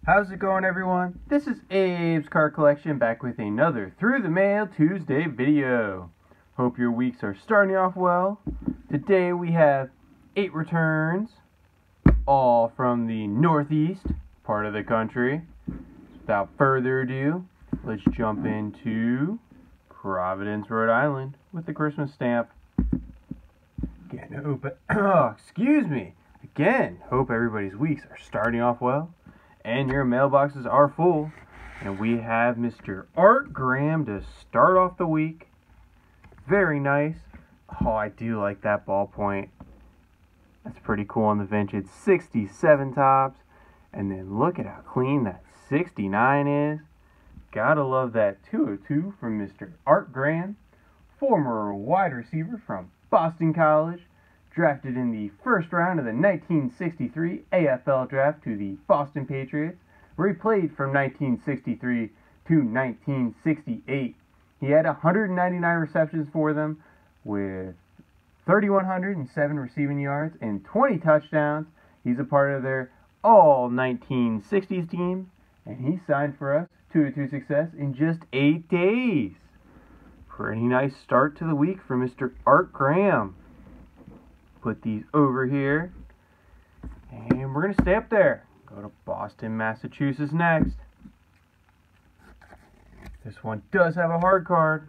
How's it going, everyone? This is Abe's Card Collection back with another Through the Mail Tuesday video. Hope your weeks are starting off well. Today we have 8 returns, all from the northeast part of the country. Without further ado, let's jump into Providence, Rhode Island with the Christmas stamp. Again, hope everybody's weeks are starting off well and your mailboxes are full. And we have Mr. Art Graham to start off the week. Very nice. Oh, I do like that ballpoint. That's pretty cool on the vintage. 67 tops. And then look at how clean that 69 is. Gotta love that 202 from Mr. Art Graham, former wide receiver from Boston College, drafted in the first round of the 1963 AFL draft to the Boston Patriots, where he played from 1963 to 1968. He had 199 receptions for them with 3,107 receiving yards and 20 touchdowns. He's a part of their all-1960s team, and he signed for us 2-2 success in just 8 days. Pretty nice start to the week for Mr. Art Graham. Put these over here, and we're going to stay up there. Go to Boston, Massachusetts next. This one does have a hard card.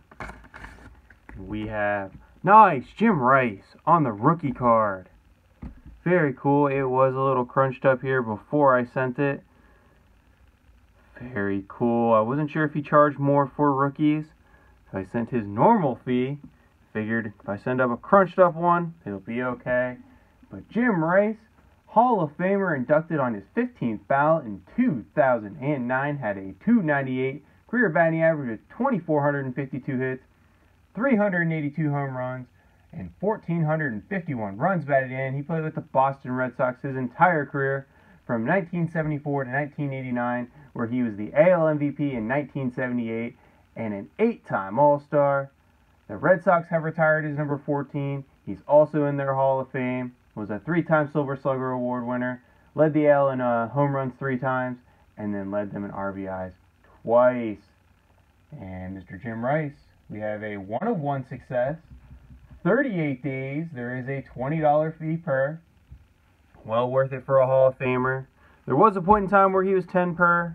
We have nice Jim Rice on the rookie card. Very cool. It was a little crunched up here before I sent it. Very cool. I wasn't sure if he charged more for rookies, so I sent his normal fee. Figured if I send up a crunched up one, it'll be okay. But Jim Rice, Hall of Famer, inducted on his 15th ballot in 2009, had a .298 career batting average of 2,452 hits, 382 home runs, and 1,451 runs batted in. He played with the Boston Red Sox his entire career from 1974 to 1989, where he was the AL MVP in 1978 and an 8-time All-Star. The Red Sox have retired his number 14. He's also in their Hall of Fame. Was a 3-time Silver Slugger Award winner. Led the AL in home runs 3 times. And then led them in RBIs twice. And Mr. Jim Rice, we have a 1-of-1 success. 38 days. There is a $20 fee per. Well worth it for a Hall of Famer. There was a point in time where he was 10 per.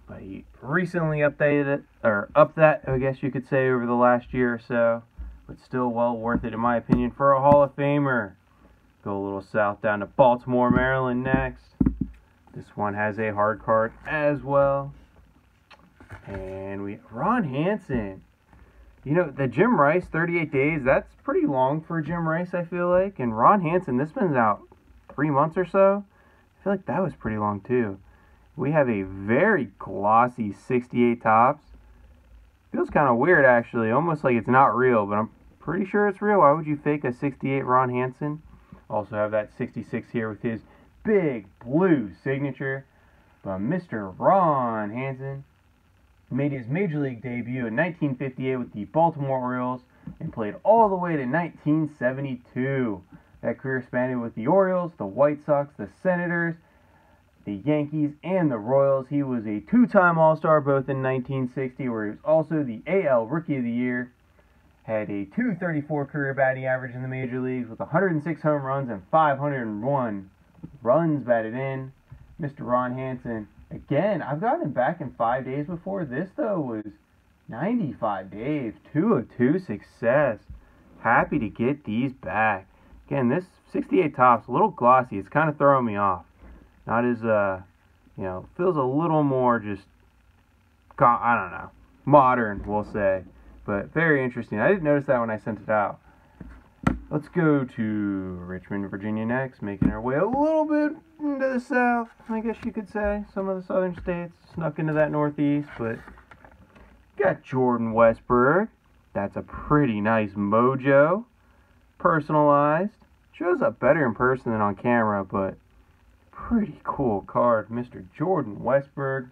But he recently updated it, or upped that, I guess you could say, over the last year or so. But still well worth it, in my opinion, for a Hall of Famer. Go a little south down to Baltimore, Maryland next. This one has a hard card as well. And we have Ron Hanson. You know, the Jim Rice, 38 days, that's pretty long for Jim Rice, I feel like. And Ron Hanson, this one's out 3 months or so. I feel like that was pretty long, too. We have a very glossy 68 tops. Feels kind of weird, actually. Almost like it's not real, but I'm pretty sure it's real. Why would you fake a 68 Ron Hanson? Also have that 66 here with his big blue signature. But Mr. Ron Hanson made his Major League debut in 1958 with the Baltimore Orioles and played all the way to 1972. That career spanned with the Orioles, the White Sox, the Senators, the Yankees, and the Royals. He was a 2-time All-Star both in 1960, where he was also the AL Rookie of the Year. Had a .234 career batting average in the major leagues with 106 home runs and 501 runs batted in. Mr. Ron Hanson, again, I've gotten him back in 5 days before. This, though, was 95 days. 2-of-2 success. Happy to get these back. Again, this 68 tops, a little glossy. It's kind of throwing me off. Not as, feels a little more just, I don't know, modern, we'll say. But very interesting. I didn't notice that when I sent it out. Let's go to Richmond, Virginia next, making our way a little bit into the south, I guess you could say. Some of the southern states snuck into that northeast, but got Jordan Westberg. That's a pretty nice mojo. Personalized. Shows up better in person than on camera, but pretty cool card, Mr. Jordan Westberg.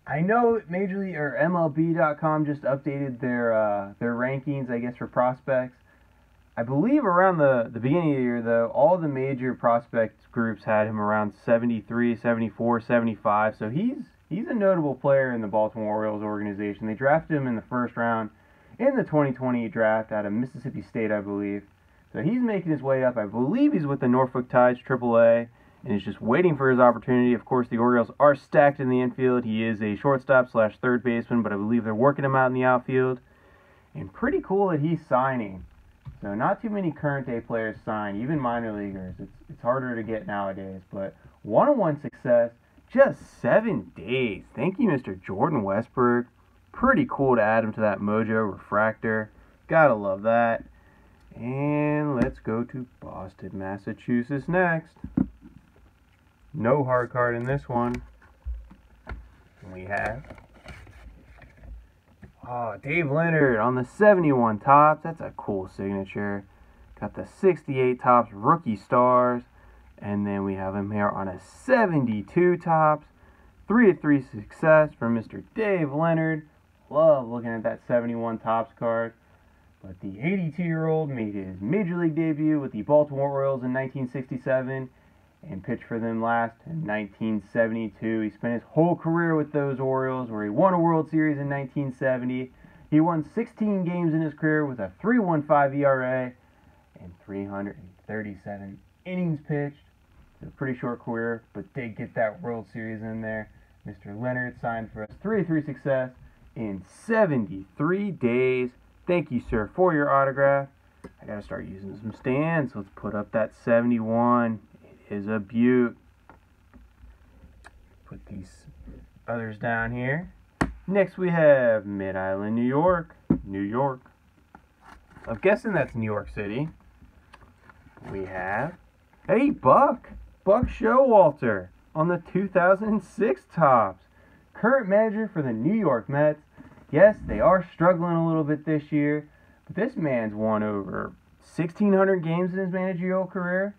I know Major League or MLB.com just updated their rankings, I guess, for prospects. I believe around the beginning of the year, though, all the major prospect groups had him around 73, 74, 75. So he's a notable player in the Baltimore Orioles organization. They drafted him in the first round in the 2020 draft out of Mississippi State, I believe. So he's making his way up. I believe he's with the Norfolk Tides AAA and is just waiting for his opportunity. Of course, the Orioles are stacked in the infield. He is a shortstop / third baseman, but I believe they're working him out in the outfield. And pretty cool that he's signing. So not too many current day players sign, even minor leaguers. It's harder to get nowadays. But one-on-one success, just 7 days. Thank you, Mr. Jordan Westberg. Pretty cool to add him to that Mojo Refractor. Gotta love that. And let's go to Boston, Massachusetts next. No hard card in this one. We have Dave Leonard on the 71 Topps. That's a cool signature. Got the 68 Topps Rookie Stars. And then we have him here on a 72 Topps. 3-3 success from Mr. Dave Leonard. Love looking at that 71 Topps card. But the 82-year-old made his Major League debut with the Baltimore Orioles in 1967 and pitched for them last in 1972. He spent his whole career with those Orioles, where he won a World Series in 1970. He won 16 games in his career with a 3.15 ERA and 337 innings pitched. It's a pretty short career, but did get that World Series in there. Mr. Leonard signed for us. 3-3 success in 73 days. Thank you, sir, for your autograph. I gotta start using some stands. Let's put up that 71. It is a beaut. Put these others down here. Next we have Mid-Island, New York. New York. I'm guessing that's New York City. We have, hey, Buck Showalter on the 2006 Topps. Current manager for the New York Mets. Yes, they are struggling a little bit this year, but this man's won over 1,600 games in his managerial career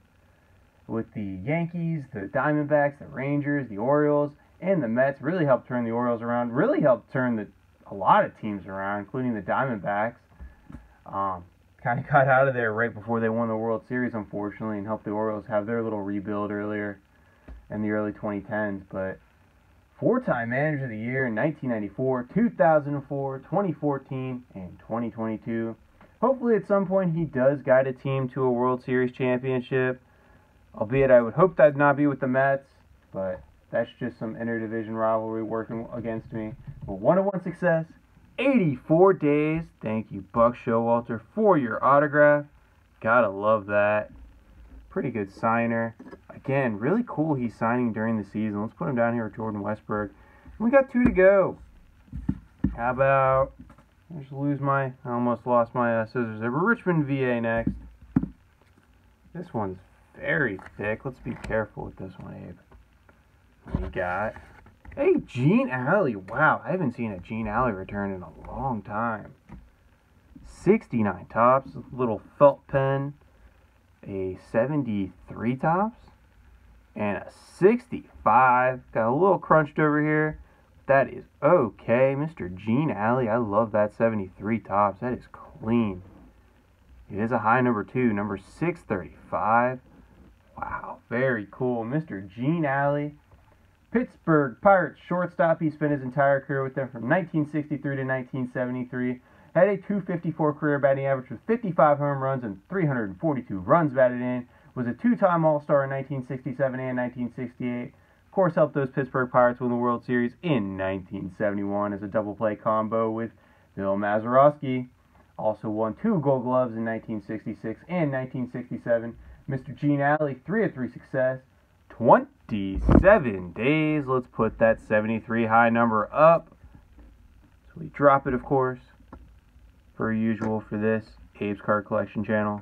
with the Yankees, the Diamondbacks, the Rangers, the Orioles, and the Mets. Really helped turn the Orioles around. Really helped turn a lot of teams around, including the Diamondbacks. Kind of got out of there right before they won the World Series, unfortunately, and helped the Orioles have their little rebuild earlier in the early 2010s. But four-time Manager of the Year in 1994, 2004, 2014, and 2022. Hopefully at some point he does guide a team to a World Series championship. Albeit I would hope that not be with the Mets, but that's just some interdivision rivalry working against me. But 1-1 success, 84 days. Thank you, Buck Showalter, for your autograph. Gotta love that. Pretty good signer. Again, really cool he's signing during the season. Let's put him down here with Jordan Westberg. We got 2 to go. How about, I almost lost my scissors there. Richmond, VA next. This one's very thick. Let's be careful with this one, Abe. We got, hey, Gene Alley. Wow, I haven't seen a Gene Alley return in a long time. 69 Topps, little felt pen. A 73 Topps and a 65. Got a little crunched over here. That is okay. Mr. Gene Alley, I love that 73 Topps. That is clean. It is a high number 2, number 635. Wow, very cool. Mr. Gene Alley, Pittsburgh Pirates shortstop. He spent his entire career with them from 1963 to 1973. Had a .254 career batting average with 55 home runs and 342 runs batted in. Was a 2-time All-Star in 1967 and 1968. Of course, helped those Pittsburgh Pirates win the World Series in 1971 as a double-play combo with Bill Mazeroski. Also won 2 Gold Gloves in 1966 and 1967. Mr. Gene Alley, 3-3 success, 27 days. Let's put that 73 high number up. So we drop it, of course, per usual for this Abe's Card Collection channel.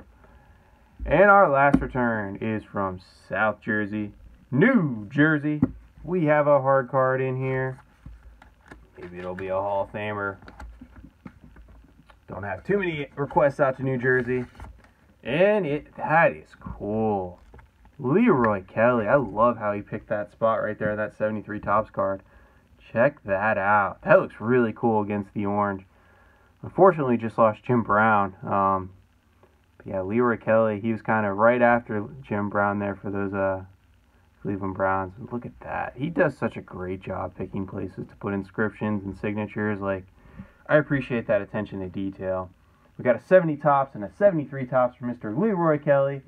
And our last return is from South Jersey, New Jersey. We have a hard card in here. Maybe it'll be a Hall of Famer. Don't have too many requests out to New Jersey. And that is cool. Leroy Kelly. I love how he picked that spot right there, that 73 Topps card. Check that out. That looks really cool against the orange. Unfortunately, just lost Jim Brown. Yeah, Leroy Kelly, he was kind of right after Jim Brown there for those Cleveland Browns. Look at that. He does such a great job picking places to put inscriptions and signatures. Like, I appreciate that attention to detail. We got a 70 tops and a 73 tops for Mr. Leroy Kelly,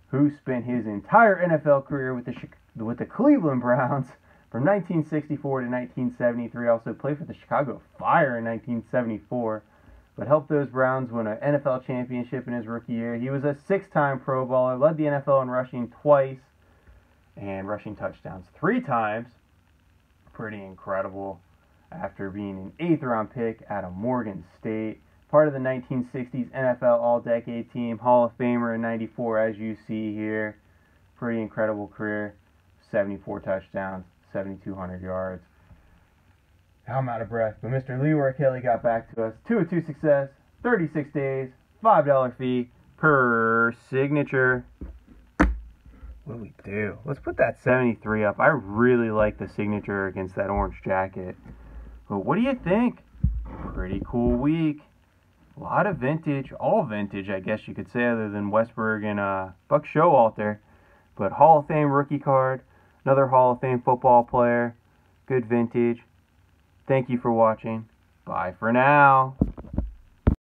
who spent his entire NFL career with the Cleveland Browns from 1964 to 1973. Also played for the Chicago Fire in 1974, but helped those Browns win an NFL championship in his rookie year. He was a 6-time Pro Bowler, led the NFL in rushing twice, and rushing touchdowns 3 times. Pretty incredible. After being an 8th-round pick out of Morgan State. Part of the 1960s NFL All-Decade Team. Hall of Famer in 94, as you see here. Pretty incredible career. 74 touchdowns, 7,200 yards. Now I'm out of breath, but Mr. Leroy Kelly got back to us. 2 of 2 success, 36 days, $5 fee per signature. What do we do? Let's put that 73 up. I really like the signature against that orange jacket. But what do you think? Pretty cool week. A lot of vintage, all vintage, I guess you could say, other than Westberg and Buck Showalter. But Hall of Fame rookie card, another Hall of Fame football player, good vintage. Thank you for watching. Bye for now.